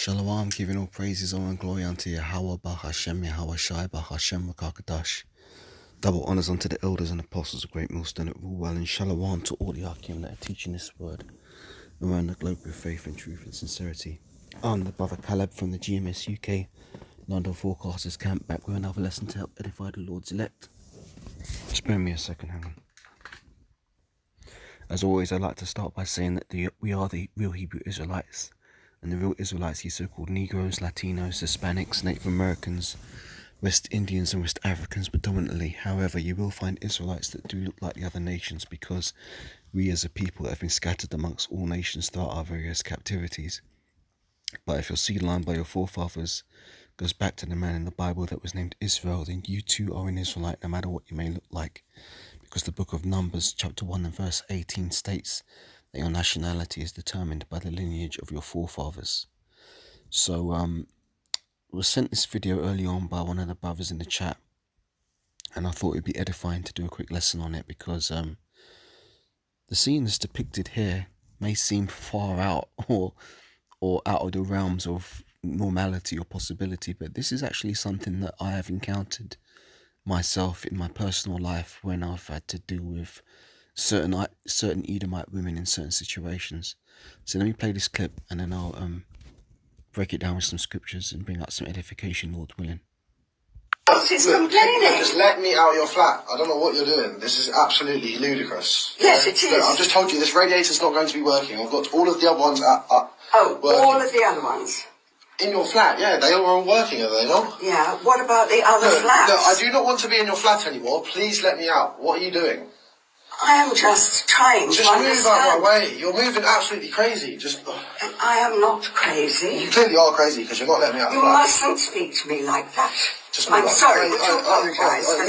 Shalom, giving all praises, honor, and glory unto Yahweh, Bahashem, Yahweh Shai, Bahashem, Rakakadash. Double honors unto the elders and apostles of Great Millstone that rule well, and shalom to all the Akim that are teaching this word around the globe with faith and truth and sincerity. I'm the brother Caleb from the GMS UK London Forecasters Camp, back with another lesson to help edify the Lord's elect. Spare me a second, hang on. As always, I'd like to start by saying that we are the real Hebrew Israelites. And the real Israelites, these so-called Negroes, Latinos, Hispanics, Native Americans, West Indians and West Africans predominantly. However, you will find Israelites that do look like the other nations, because we as a people have been scattered amongst all nations throughout our various captivities. But if your seed line by your forefathers goes back to the man in the Bible that was named Israel, then you too are an Israelite, no matter what you may look like. Because the book of Numbers, chapter 1 and verse 18 states that your nationality is determined by the lineage of your forefathers. So, was sent this video early on by one of the brothers in the chat, and I thought it'd be edifying to do a quick lesson on it, because the scene that's depicted here may seem far out or out of the realms of normality or possibility, but this is actually something that I have encountered myself in my personal life when I've had to deal with certain Edomite women in certain situations. So let me play this clip, and then I'll break it down with some scriptures and bring out some edification, Lord willing. She's complaining. Just let me out of your flat. I don't know what you're doing. This is absolutely ludicrous. Yes, it is. Look, I've just told you this radiator's not going to be working. I've got all of the other ones Oh, working. all of the other ones? In your flat, yeah. They are all working, are they not? Yeah, what about the other flats? Look, I do not want to be in your flat anymore. Please let me out. What are you doing? I am just trying to understand. Just move out of my way. You're moving absolutely crazy. I am not crazy. You clearly are crazy because you're not letting me out of You the flat. mustn't speak to me like that. I'm sorry, would you apologise for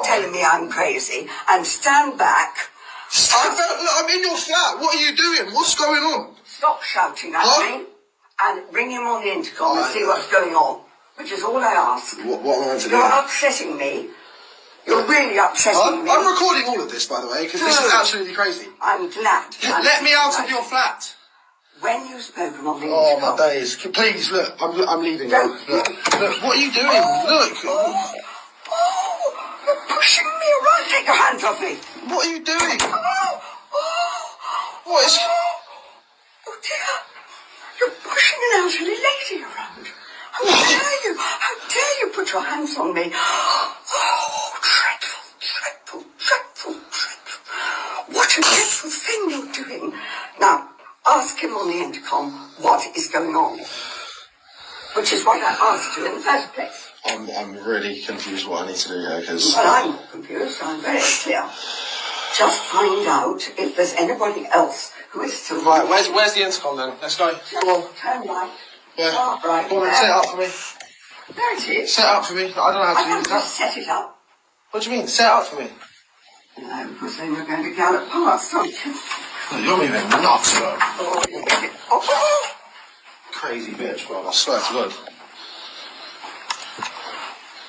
telling me I'm crazy and stand back? I'm in your flat. What are you doing? What's going on? Stop shouting at me and ring him on the intercom and see what's going on, which is all I ask. What am I meant to do? You're upsetting me. You're really upsetting me. I'm recording all of this, by the way, because this is absolutely crazy. I'm glad. Let me out of your flat. When you've spoken on the Oh, intercom. my days. Please, look, I'm leaving now. Look, what are you doing? Look. Oh, you're pushing me around. Take your hands off me. What are you doing? What is... Oh, dear. You're pushing an elderly lady around. How dare you? How dare you put your hands on me? Oh, dreadful. What a dreadful thing you're doing. Now, ask him on the intercom what is going on. Which is what I asked you in the first place. I'm really confused what I need to do here, because... Well, I'm not confused. I'm very clear. Just find out if there's anybody else who is still... Right, where's the intercom then? Let's go. Come on. Turn right. Yeah. Oh, right. Go on, set it up for me. There it is. Set it up for me. I don't know how to use that. Set it up. What do you mean? Set it up for me. No, because then you're going to gallop past, aren't you? Look, you're moving nuts, bro. Oh. Crazy bitch, bro. I swear to God.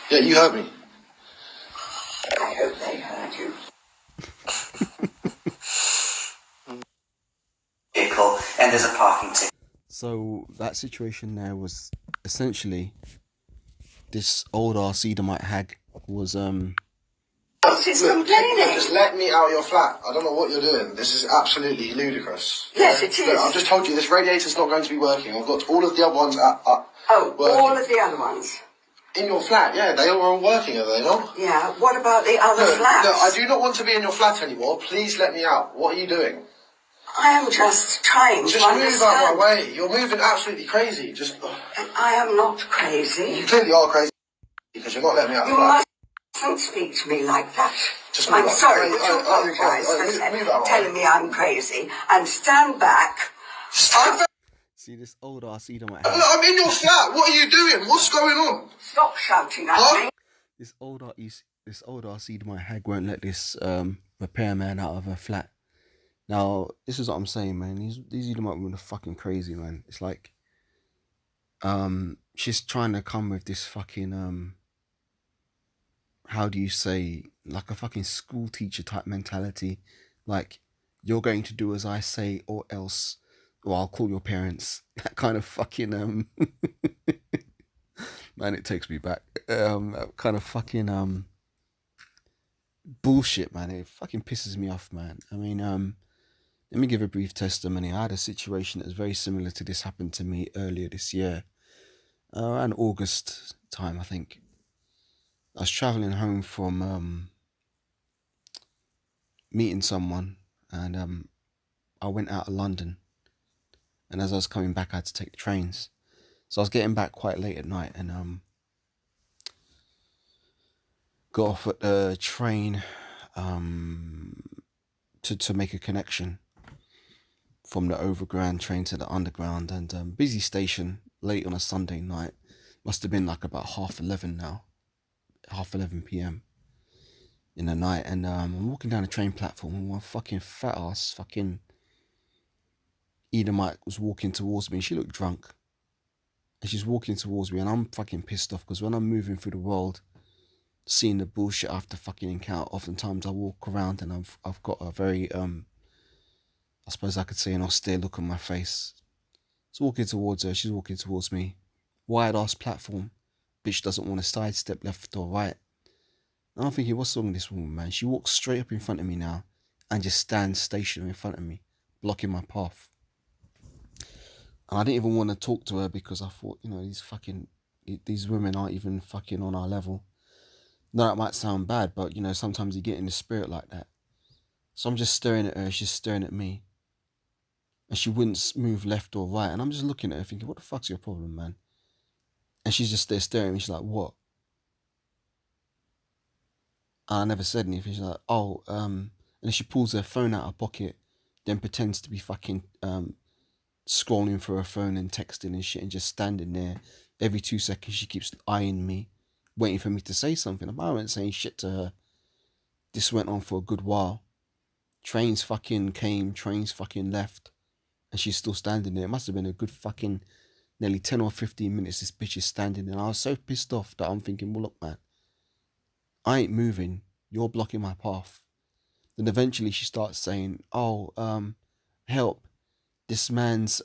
Yeah, you heard me. I hope they heard you. Vehicle, and there's a parking ticket. So that situation there was essentially this old ass Edomite hag was She's complaining. Just let me out of your flat. I don't know what you're doing. This is absolutely ludicrous. Yes, it is. Look, I've just told you this radiator's not going to be working. I've got all of the other ones working. All of the other ones? In your flat, yeah. They are all working, are they not? Yeah, what about the other flats? Look, I do not want to be in your flat anymore. Please let me out. What are you doing? I am just trying to understand. Just move out of my way. You're moving absolutely crazy. I am not crazy. You clearly are crazy because you're not letting me out of the flat. You mustn't speak to me like that. I'm sorry, would you apologise for telling me I'm crazy and stand back? see this old ass Edomite Look, hag. I'm in your flat. What are you doing? What's going on? Stop shouting at me. This old ass Edomite hag won't let this repairman out of her flat. Now, this is what I'm saying, man. These Edomite women are fucking crazy, man. It's like she's trying to come with this fucking how do you say, like a fucking school teacher type mentality. Like, you're going to do as I say or else or I'll call your parents. That kind of fucking man, it takes me back. That kind of fucking bullshit, man. It fucking pisses me off, man. I mean, let me give a brief testimony. I had a situation that was very similar to this happen to me earlier this year, around August time, I think. I was traveling home from meeting someone, and I went out of London. And as I was coming back, I had to take the trains. So I was getting back quite late at night, and got off at the train to make a connection from the overground train to the underground, and busy station late on a Sunday night. Must have been like about 11:30 now, 11:30 p.m. in the night, and I'm walking down the train platform, and one fucking fat ass fucking Edomite was walking towards me, and she looked drunk, and she's walking towards me, and I'm fucking pissed off, because when I'm moving through the world, seeing the bullshit I have to fucking encounter, oftentimes I walk around and I've got a very I suppose I could say an austere look on my face. So walking towards her, she's walking towards me. Wide ass platform. Bitch doesn't want to sidestep left or right. And I'm thinking, what's wrong with this woman, man? She walks straight up in front of me now and just stands stationary in front of me, blocking my path. And I didn't even want to talk to her, because I thought, these women aren't even fucking on our level. Now that might sound bad, but sometimes you get in the spirit like that. So I'm just staring at her, she's staring at me. And she wouldn't move left or right. And I'm just looking at her thinking, what the fuck's your problem, man? And she's just there staring at me. She's like, what? And I never said anything. She's like, oh, and then she pulls her phone out of her pocket, then pretends to be fucking scrolling through her phone and texting and shit, and just standing there. Every 2 seconds she keeps eyeing me, waiting for me to say something. I wasn't saying shit to her. This went on for a good while. Trains fucking came, trains fucking left. And she's still standing there. It must have been a good fucking nearly 10 or 15 minutes this bitch is standing there. And I was so pissed off that I'm thinking, well, look, man, I ain't moving. You're blocking my path. Then eventually she starts saying, oh, help. This man's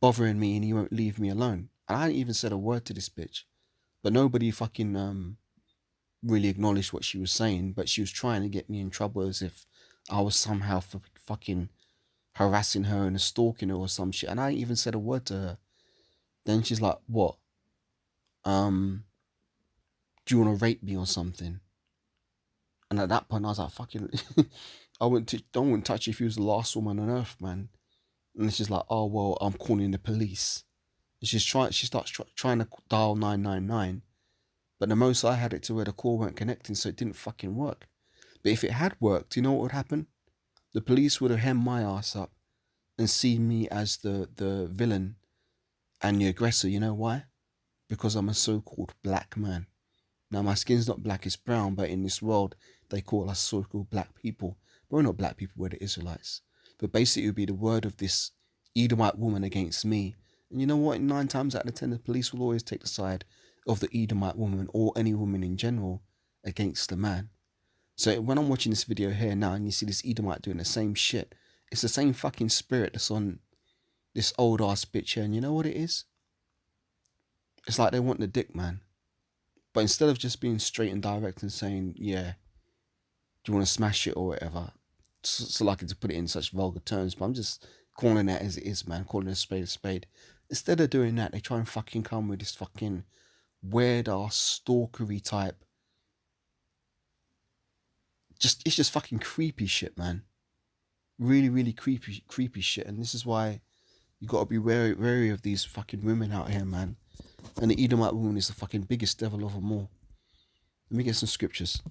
bothering me and he won't leave me alone. And I hadn't even said a word to this bitch. But nobody fucking really acknowledged what she was saying. But she was trying to get me in trouble as if I was somehow fucking harassing her and stalking her or some shit, and I ain't even said a word to her. Then she's like, what? Do you want to rape me or something? And at that point I was like, fucking I wouldn't touch you if you was the last woman on earth, man. And she's like, oh well, I'm calling the police. And she starts trying to dial 999, but the most I had it to where the call weren't connecting, so it didn't fucking work. But if it had worked, you know what would happen? The police would have hemmed my ass up and seen me as the villain and the aggressor. You know why? Because I'm a so-called black man. Now, my skin's not black, it's brown, but in this world, they call us so-called black people. But we're not black people, we're the Israelites. But basically, it would be the word of this Edomite woman against me. And you know what? 9 times out of 10, the police will always take the side of the Edomite woman, or any woman in general, against the man. So when I'm watching this video here now and you see this Edomite doing the same shit, it's the same fucking spirit that's on this old ass bitch here. And you know what it is? It's like they want the dick, man. But instead of just being straight and direct and saying, yeah, do you want to smash it or whatever, so lucky to put it in such vulgar terms, but I'm just calling it as it is, man, calling a spade a spade. Instead of doing that, they try and fucking come with this fucking weird ass stalkery type. It's just fucking creepy shit, man. Really, really creepy shit. And this is why you gotta be wary of these fucking women out here, man. And the Edomite woman is the fucking biggest devil of them all. Let me get some scriptures.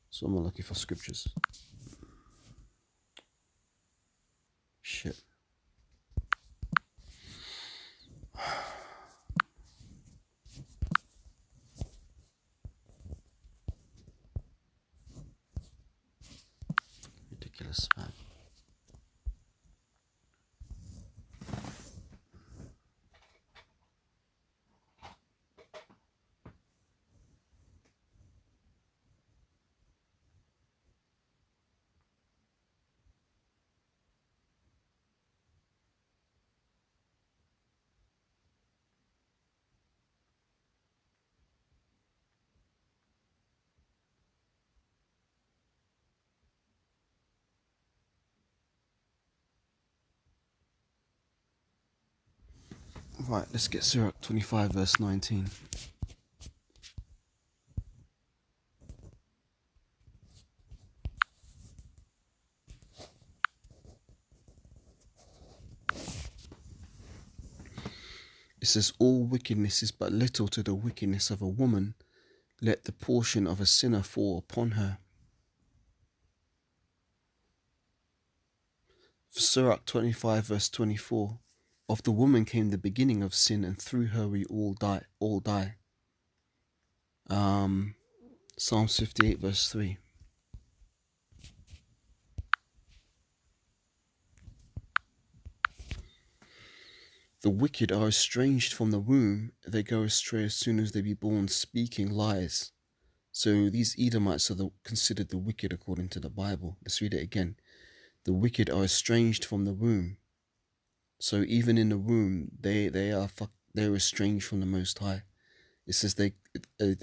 So I'm looking for scriptures. Shit. Ridiculous, man. Right, let's get Sirach 25 verse 19. It says, all wickedness is but little to the wickedness of a woman. Let the portion of a sinner fall upon her. Sirach 25 verse 24. Of the woman came the beginning of sin, and through her we all die. Psalms 58 verse 3. The wicked are estranged from the womb. They go astray as soon as they be born, speaking lies. So these Edomites are considered the wicked according to the Bible. Let's read it again. The wicked are estranged from the womb. So even in the womb, they're estranged from the Most High. It says they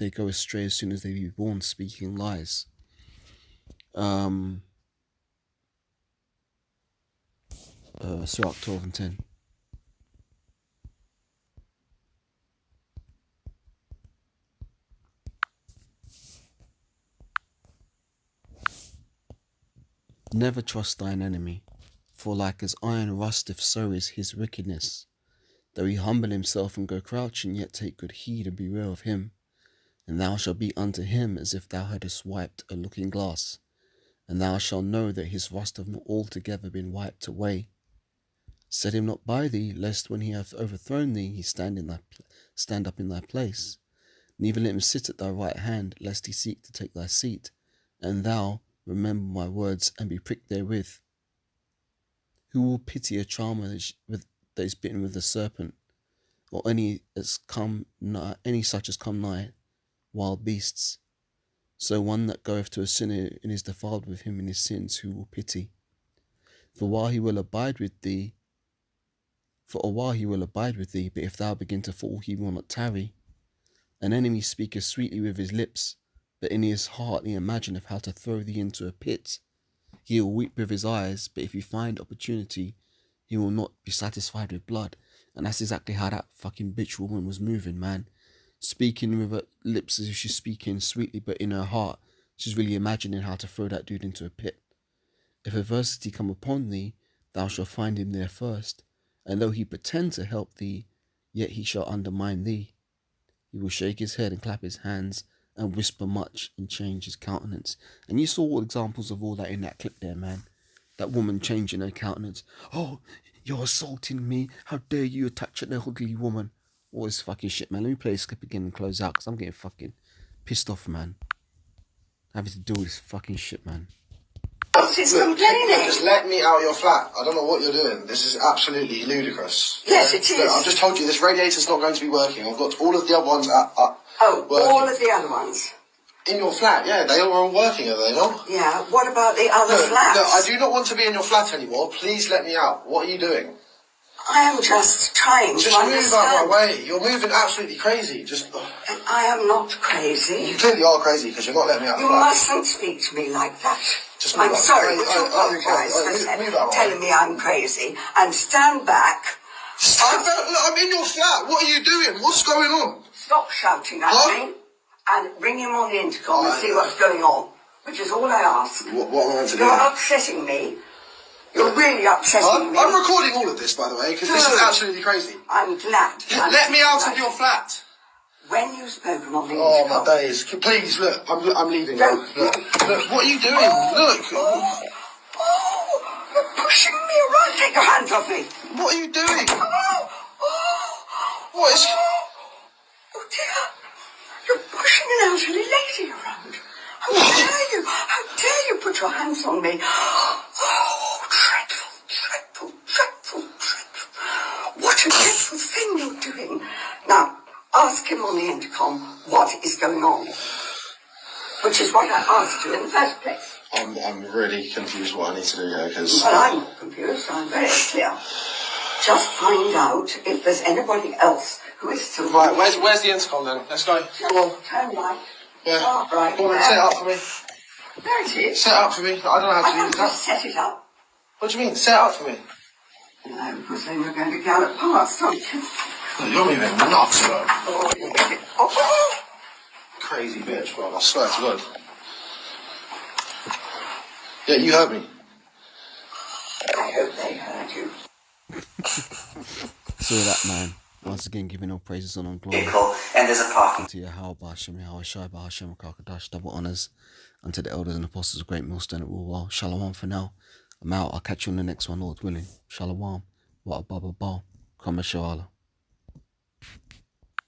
go astray as soon as they be born, speaking lies. Sirach 12 and 10. Never trust thine enemy, for like as iron rusteth, so is his wickedness. Though he humble himself and go crouching, yet take good heed and beware of him. And thou shalt be unto him as if thou hadst wiped a looking glass, and thou shalt know that his rust hath not altogether been wiped away. Set him not by thee, lest when he hath overthrown thee, he stand up in thy place. Neither let him sit at thy right hand, lest he seek to take thy seat. And thou, remember my words, and be pricked therewith. Who will pity a charmer that is bitten with a serpent, or any such as come nigh wild beasts? So one that goeth to a sinner and is defiled with him in his sins, who will pity? For a while he will abide with thee, but if thou begin to fall, he will not tarry. An enemy speaketh sweetly with his lips, but in his heart he imagineth how to throw thee into a pit. He will weep with his eyes, but if he find opportunity, he will not be satisfied with blood. And that's exactly how that fucking bitch woman was moving, man. Speaking with her lips as if she's speaking sweetly, but in her heart, she's really imagining how to throw that dude into a pit. If adversity come upon thee, thou shalt find him there first. And though he pretend to help thee, yet he shall undermine thee. He will shake his head and clap his hands, and whisper much, and change his countenance. And you saw all examples of all that in that clip there, man. That woman changing her countenance. Oh, you're assaulting me. How dare you touch an elderly woman? All this fucking shit, man. Let me play this clip again and close out, because I'm getting fucking pissed off, man. Having to do all this fucking shit, man. It's complaining. Just let me out of your flat. I don't know what you're doing. This is absolutely ludicrous. Yes, it is. Look, I've just told you this radiator's not going to be working. I've got all of the other ones working. All of the other ones? In your flat, yeah. They are all working, are they not? Yeah, what about the other flats? Look, I do not want to be in your flat anymore. Please let me out. What are you doing? I am just trying to understand. Just move out of my way. You're moving absolutely crazy. I am not crazy. You clearly are crazy because you're not letting me out of the flat. You mustn't speak to me like that. I'm sorry, would you apologise for telling me I'm crazy and stand back? I'm in your flat. What are you doing? What's going on? Stop shouting at me and ring him on the intercom and see what's going on, which is all I ask. What am I meant to do? You're upsetting me. You're really upsetting me. I'm recording all of this, by the way, because this is absolutely crazy. I'm glad. Let me out of your flat. When you've spoken on the Oh, intercom. my days. Please, look, I'm leaving now. Look, what are you doing? Look. You're pushing me around. Take your hands off me. What are you doing? What is... Oh, dear. You're pushing an elderly lady around. How dare you? How dare you put your hands on me? Oh, dreadful. What a dreadful thing you're doing. Now, ask him on the intercom what is going on. Which is what I asked you in the first place. I'm really confused what I need to do here, because... Well, I'm not confused. I'm very clear. Just find out if there's anybody else who is still... Right, where's the intercom then? Let's go. Come on. Turn right. Yeah. Oh, right. Go on, set it up for me. There it is. Set it up for me. I don't know how to I use can't that. just set it up. What do you mean? Set it up for me. No, because then you're going to gallop past, aren't you? You're even nuts, bro. Oh, you get it. Oh. Crazy bitch, bro. I swear to God. Yeah, you heard me. I hope they heard you. Saw that, man. Once again, giving all praises and all glory vehicle, and there's a parking. to Yahweh, Hashem, Yahweh Shai, Hashem, Kakadash, double honours unto the elders and apostles of Great Millstone at Woolwell. Shalom for now. I'm out. I'll catch you on the next one, Lord willing. Shalom. What a baba ball. Come, Inshallah.